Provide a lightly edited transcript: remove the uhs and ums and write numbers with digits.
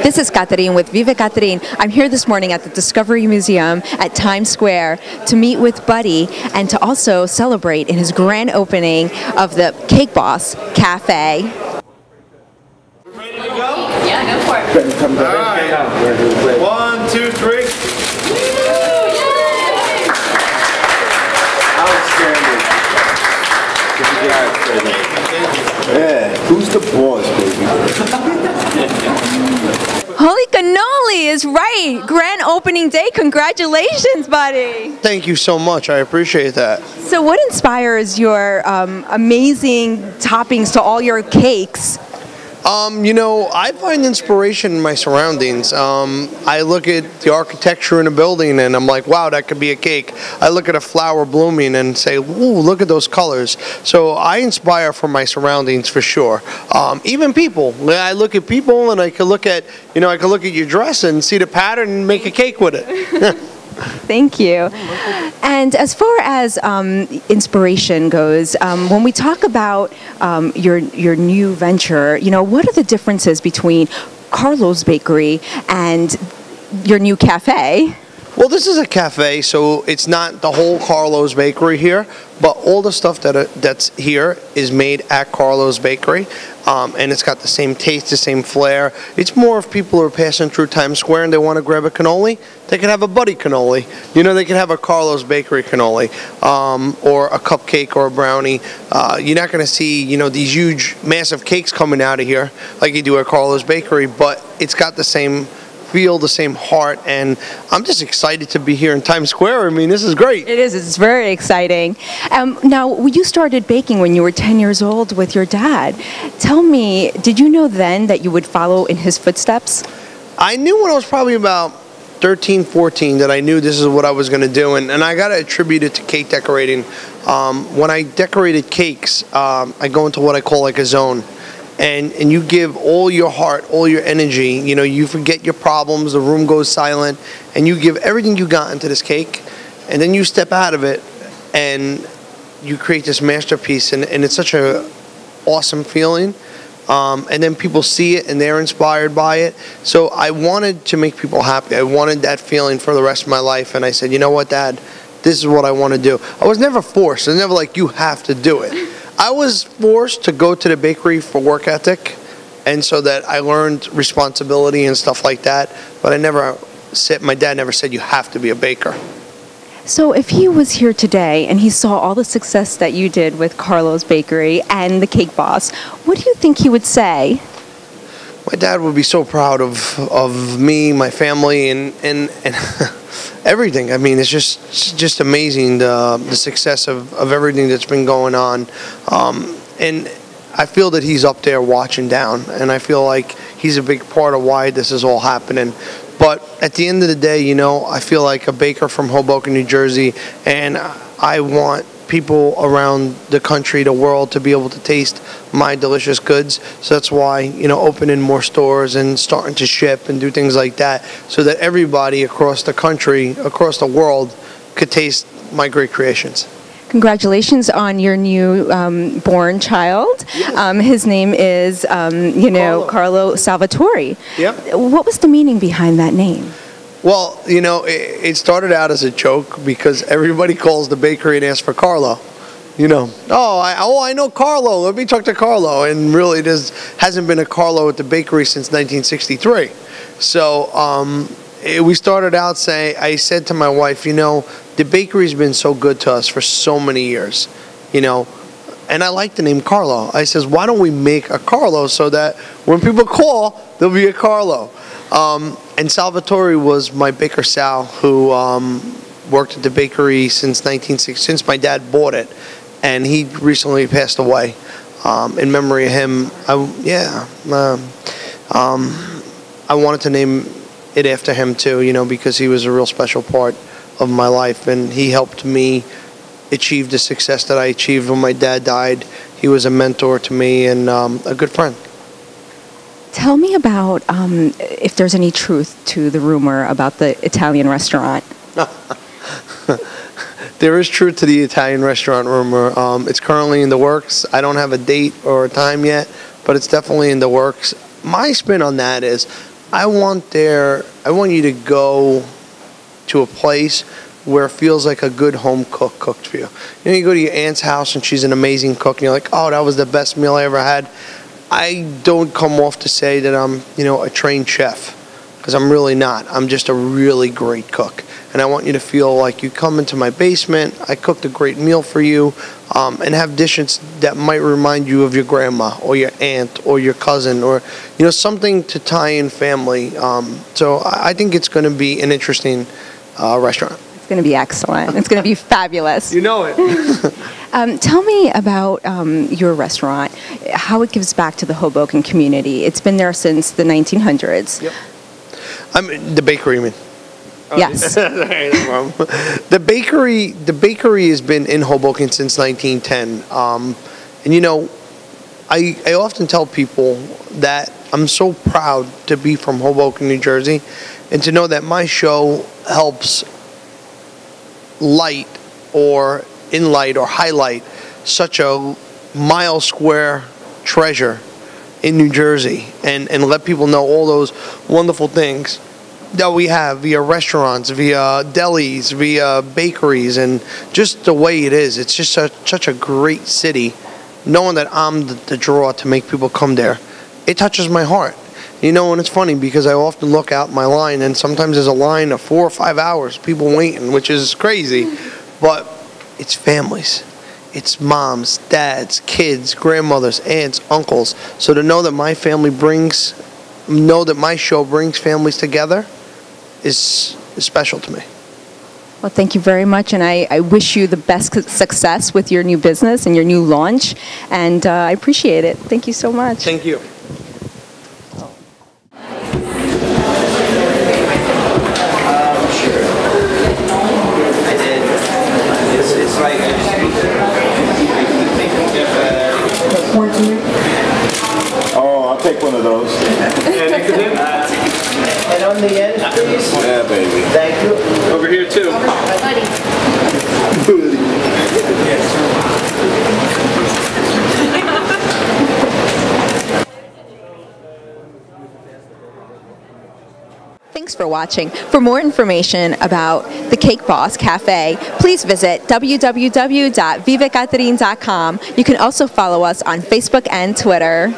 This is Katerin with Vive Katerin. I'm here this morning at the Discovery Museum at Times Square to meet with Buddy and to also celebrate in his grand opening of the Cake Boss Cafe. Ready to go? Yeah, go for it. All right. 1, 2, 3. Outstanding. Good job, baby. Yeah, who's the boss, baby? Holy cannoli is right. Grand opening day. Congratulations, Buddy. Thank you so much. I appreciate that. So what inspires your amazing toppings to all your cakes? You know, I find inspiration in my surroundings. I look at the architecture in a building and I'm like, wow, that could be a cake. I look at a flower blooming and say, ooh, look at those colors. So I inspire from my surroundings for sure. Even people. I look at people and I can look at, I can look at your dress and see the pattern and make a cake with it. Thank you. And as far as inspiration goes, when we talk about your new venture, what are the differences between Carlo's Bakery and your new cafe? Well, this is a cafe, so it's not the whole Carlo's Bakery here, but all the stuff that's here is made at Carlo's Bakery, and it's got the same taste, the same flair. It's more if people are passing through Times Square and they want to grab a cannoli, they can have a Buddy cannoli. They can have a Carlo's Bakery cannoli, or a cupcake or a brownie. You're not going to see, these huge, massive cakes coming out of here like you do at Carlo's Bakery, but it's got the same feel, the same heart, and I'm just excited to be here in Times Square. I mean, this is great. It is. It's very exciting. Now, you started baking when you were 10 years old with your dad. Tell me, did you know then that you would follow in his footsteps? I knew when I was probably about 13, 14 that I knew this is what I was going to do, and I got to attribute it to cake decorating. When I decorated cakes, I go into what I call like a zone. And you give all your heart, all your energy, you forget your problems, the room goes silent, and you give everything you got into this cake, and then you step out of it, and you create this masterpiece, and it's such a awesome feeling, and then people see it, and they're inspired by it, so I wanted to make people happy. I wanted that feeling for the rest of my life, and I said, you know what, Dad, this is what I want to do. I was never forced. I was never like, you have to do it. I was forced to go to the bakery for work ethic, and so that I learned responsibility and stuff like that, but my dad never said you have to be a baker. So if he was here today and he saw all the success that you did with Carlo's Bakery and the Cake Boss, what do you think he would say? My dad would be so proud of me, my family, and everything. I mean, it's just amazing the success of everything that's been going on, and I feel that he's up there watching down, and I feel like he's a big part of why this is all happening. But at the end of the day, I feel like a baker from Hoboken, New Jersey, and I want people around the country, the world, to be able to taste my delicious goods. So that's why, opening more stores and starting to ship and do things like that, so that everybody across the country, across the world, could taste my great creations. Congratulations on your new born child. Yes. His name is, Carlo Salvatore. Yep. What was the meaning behind that name? Well, it started out as a joke because everybody calls the bakery and asks for Carlo. I know Carlo. Let me talk to Carlo. And really, there hasn't been a Carlo at the bakery since 1963. So we started out saying, I said to my wife, the bakery's been so good to us for so many years, and I like the name Carlo. I says, why don't we make a Carlo so that when people call, there'll be a Carlo. And Salvatore was my baker Sal, who worked at the bakery since 1960, since my dad bought it, and he recently passed away. In memory of him, I wanted to name it after him too, because he was a real special part of my life, and he helped me achieve the success that I achieved when my dad died. He was a mentor to me and a good friend. Tell me about if there's any truth to the rumor about the Italian restaurant. There is truth to the Italian restaurant rumor. It's currently in the works. I don't have a date or a time yet, but it's definitely in the works. My spin on that is I want you to go to a place where it feels like a good home cook cooked for you. You know, you go to your aunt's house and she's an amazing cook, and you're like, oh, that was the best meal I ever had. I don't come off to say that I'm, a trained chef, because I'm really not. I'm just a really great cook. And I want you to feel like you come into my basement, I cooked a great meal for you, and have dishes that might remind you of your grandma or your aunt or your cousin, or, something to tie in family. So I think it's going to be an interesting restaurant. It's going to be excellent. It's going to be fabulous. You know it. Tell me about your restaurant, how it gives back to the Hoboken community. It's been there since the 1900s. Yep. The bakery, you mean? Yes. The bakery has been in Hoboken since 1910. And I often tell people that I'm so proud to be from Hoboken, New Jersey, and to know that my show helps light or highlight such a mile square treasure in New Jersey, and let people know all those wonderful things that we have via restaurants, via delis, via bakeries, and just the way it is. It's just such a great city. Knowing that I'm the draw to make people come there, it touches my heart. And it's funny because I often look out my line, and sometimes there's a line of 4 or 5 hours, people waiting, which is crazy. But it's families. It's moms, dads, kids, grandmothers, aunts, uncles. So to know that my show brings families together is special to me. Well, thank you very much, and I wish you the best success with your new business and your new launch, and I appreciate it. Thank you so much. Thank you. Oh, I'll take one of those. And on the end, please. Yeah, baby. Thank you. Over here too. Thanks for watching. For more information about the Cake Boss Cafe, please visit www.vivekaterin.com. You can also follow us on Facebook and Twitter.